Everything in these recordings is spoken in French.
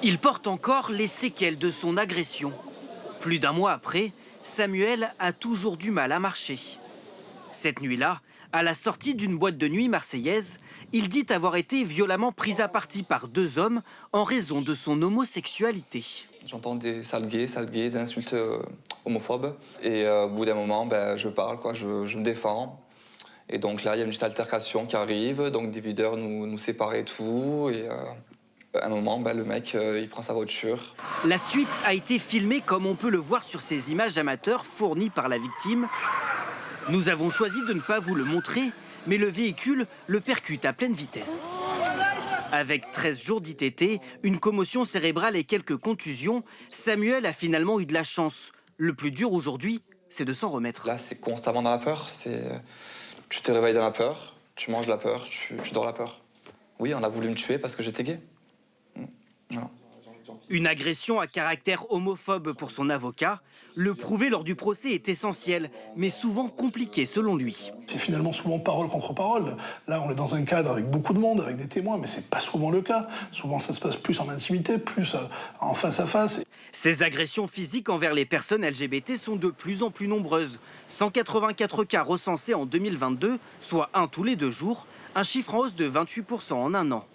Il porte encore les séquelles de son agression. Plus d'un mois après, Samuel a toujours du mal à marcher. Cette nuit-là, à la sortie d'une boîte de nuit marseillaise, il dit avoir été violemment pris à partie par deux hommes en raison de son homosexualité. J'entends des sales gays, des insultes homophobes. Et au bout d'un moment, je parle, je me défends. Et donc là, il y a une petite altercation qui arrive, donc des videurs nous séparent et tout. Et à un moment, le mec, il prend sa voiture. La suite a été filmée comme on peut le voir sur ces images amateurs fournies par la victime. Nous avons choisi de ne pas vous le montrer, mais le véhicule le percute à pleine vitesse. Avec 13 jours d'ITT, une commotion cérébrale et quelques contusions, Samuel a finalement eu de la chance. Le plus dur aujourd'hui, c'est de s'en remettre. Là, c'est constamment dans la peur. Tu te réveilles dans la peur, tu manges la peur, tu dors la peur. Oui, on a voulu me tuer parce que j'étais gay. Voilà. Une agression à caractère homophobe pour son avocat. Le prouver lors du procès est essentiel, mais souvent compliqué selon lui. C'est finalement souvent parole contre parole. Là, on est dans un cadre avec beaucoup de monde, avec des témoins, mais c'est pas souvent le cas. Souvent, ça se passe plus en intimité, plus en face à face. Ces agressions physiques envers les personnes LGBT sont de plus en plus nombreuses. 184 cas recensés en 2022, soit un tous les 2 jours, un chiffre en hausse de 28% en un an.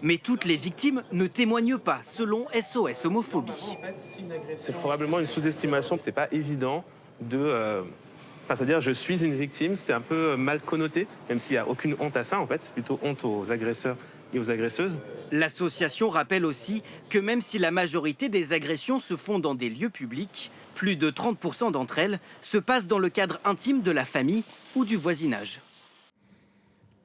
Mais toutes les victimes ne témoignent pas, selon SOS Homophobie. C'est probablement une sous-estimation. C'est pas évident de... c'est-à-dire, je suis une victime, c'est un peu mal connoté, même s'il n'y a aucune honte à ça, en fait. C'est plutôt honte aux agresseurs et aux agresseuses. L'association rappelle aussi que même si la majorité des agressions se font dans des lieux publics, plus de 30% d'entre elles se passent dans le cadre intime de la famille ou du voisinage.